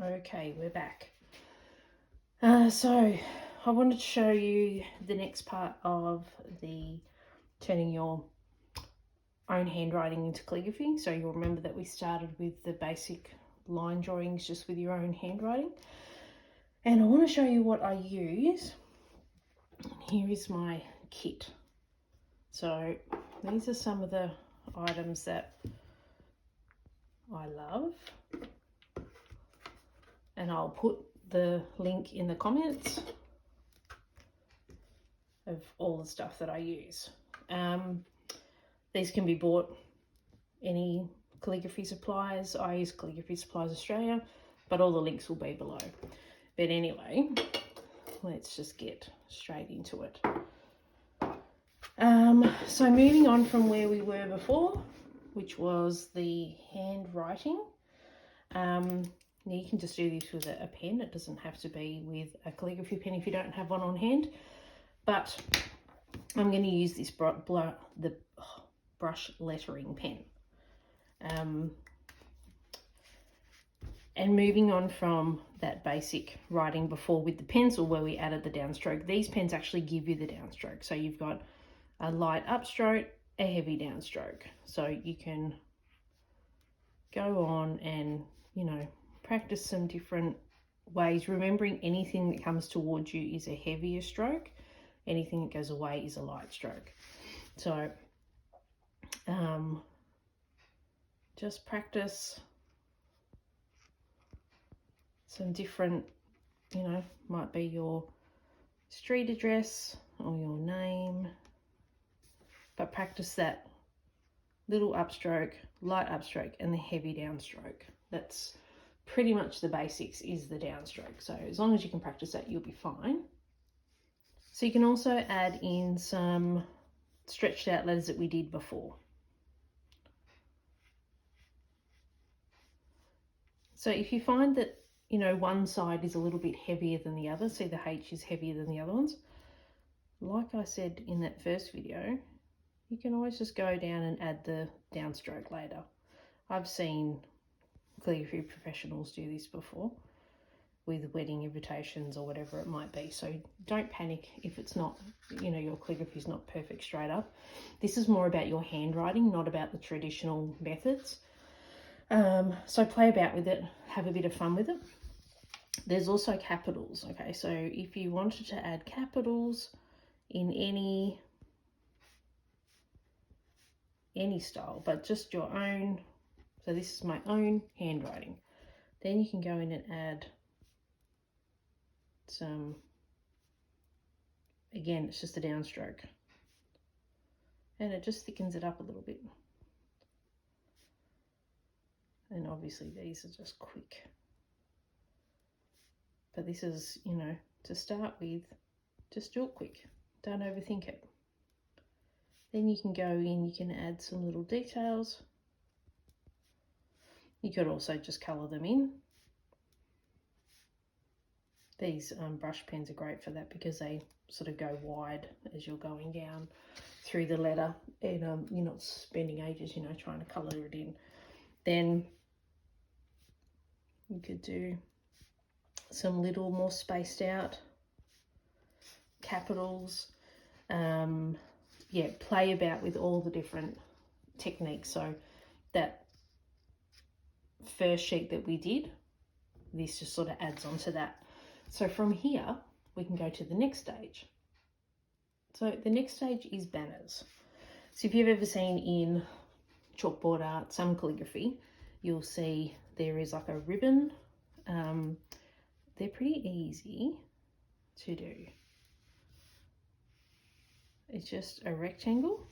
Okay, we're back. So I wanted to show you the next part of the turning your own handwriting into calligraphy. So you'll remember that we started with the basic line drawings just with your own handwriting. And I want to show you what I use. Here is my kit. So these are some of the items that I love. And I'll put the link in the comments of all the stuff that I use. These can be bought any calligraphy supplies. I use Calligraphy Supplies Australia, but all the links will be below. But anyway, let's just get straight into it. So moving on from where we were before, which was the handwriting. Now you can just do this with a pen. It doesn't have to be with a calligraphy pen if you don't have one on hand. But I'm going to use this brush lettering pen. And moving on from that basic writing before with the pencil where we added the downstroke, these pens actually give you the downstroke. So you've got a light upstroke, a heavy downstroke. So you can go on and, you know, practice some different ways, remembering anything that comes towards you is a heavier stroke. Anything that goes away is a light stroke. So just practice some different, you know, might be your street address or your name, but practice that little upstroke, light upstroke, and the heavy downstroke. That's pretty much the basics, is the downstroke. So as long as you can practice that, you'll be fine. So you can also add in some stretched out letters that we did before. So if you find that, you know, one side is a little bit heavier than the other, see the H is heavier than the other ones, like I said in that first video, you can always just go down and add the downstroke later. I've seen calligraphy professionals do this before with wedding invitations or whatever it might be. So don't panic if it's not, you know, your calligraphy is not perfect straight up. This is more about your handwriting, not about the traditional methods. So play about with it, have a bit of fun with it. There's also capitals. Okay, so if you wanted to add capitals in any style, but just your own, so this is my own handwriting, then you can go in and add some, again, it's just a downstroke, and it just thickens it up a little bit. And obviously these are just quick, but this is, you know, to start with, just do it quick, don't overthink it. Then you can go in, you can add some little details. You could also just colour them in. These brush pens are great for that because they sort of go wide as you're going down through the letter, and you're not spending ages, you know, trying to colour it in. Then you could do some little more spaced out capitals. Yeah, play about with all the different techniques. So that first sheet that we did, this just sort of adds on to that. So from here, we can go to the next stage. So the next stage is banners. So if you've ever seen in chalkboard art, some calligraphy, you'll see there is like a ribbon. They're pretty easy to do. It's just a rectangle,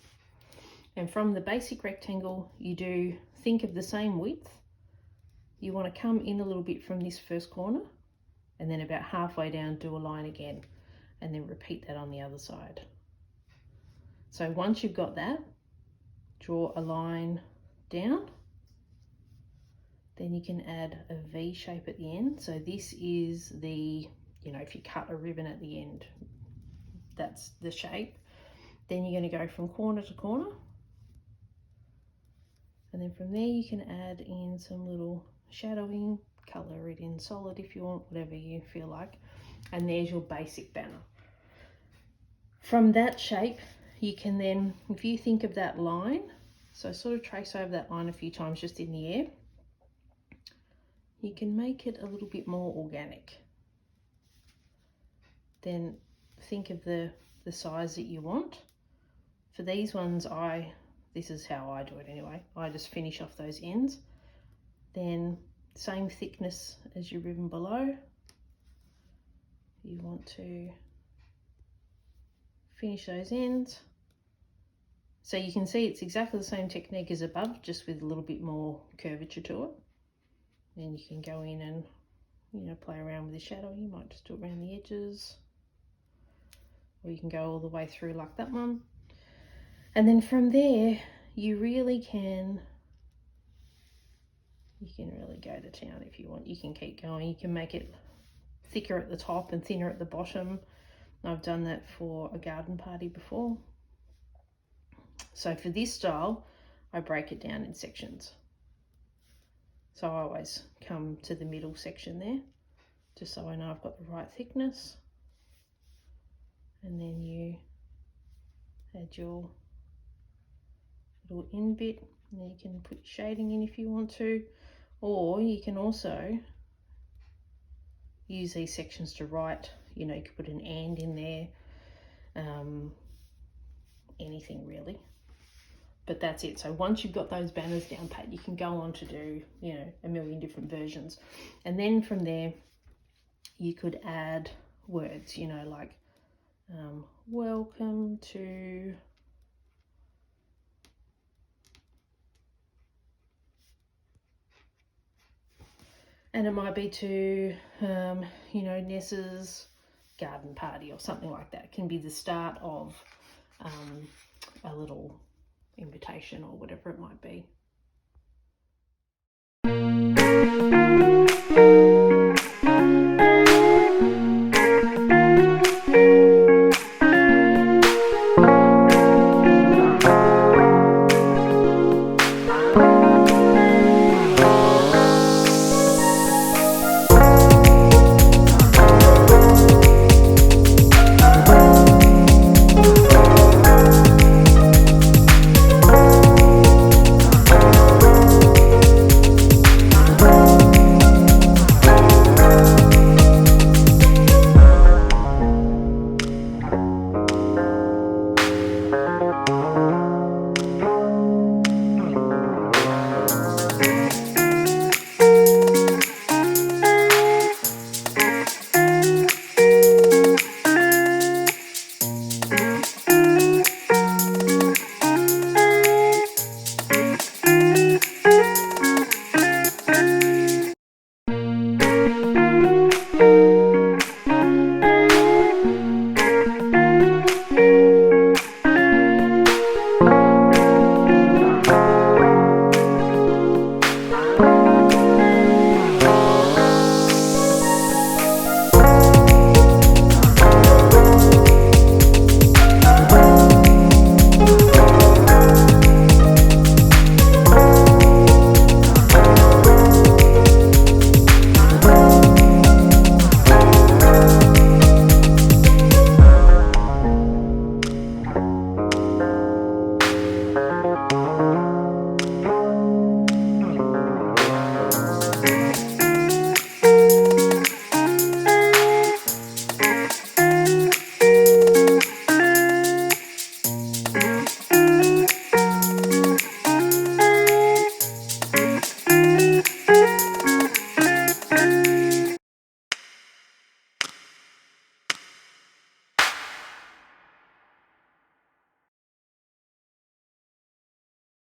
and from the basic rectangle you do think of the same width. You want to come in a little bit from this first corner, and then about halfway down do a line again, and then repeat that on the other side. So once you've got that, draw a line down, then you can add a V shape at the end. So this is the, you know, if you cut a ribbon at the end, that's the shape. Then you're going to go from corner to corner, and then from there you can add in some little shadowing, colour it in solid if you want, whatever you feel like. And there's your basic banner. From that shape, you can then, if you think of that line, so sort of trace over that line a few times just in the air, you can make it a little bit more organic. Then think of the size that you want. For these ones, this is how I do it anyway. I just finish off those ends. Then same thickness as your ribbon below. You want to finish those ends. So you can see it's exactly the same technique as above, just with a little bit more curvature to it. Then you can go in and, you know, play around with the shadow. You might just do it around the edges, or you can go all the way through like that one. And then from there, you really can, really go to town if you want. You can keep going. You can make it thicker at the top and thinner at the bottom. I've done that for a garden party before. So for this style, I break it down in sections. So I always come to the middle section there, just so I know I've got the right thickness. And then you add your little end bit, and then you can put shading in if you want to, or you can also use these sections to write, you know, you could put an and in there, anything really. But that's it. So once you've got those banners down pat, you can go on to do, you know, a million different versions. And then from there, you could add words, you know, like welcome to and it might be to, you know, Nessa's garden party or something like that. It can be the start of a little invitation or whatever it might be.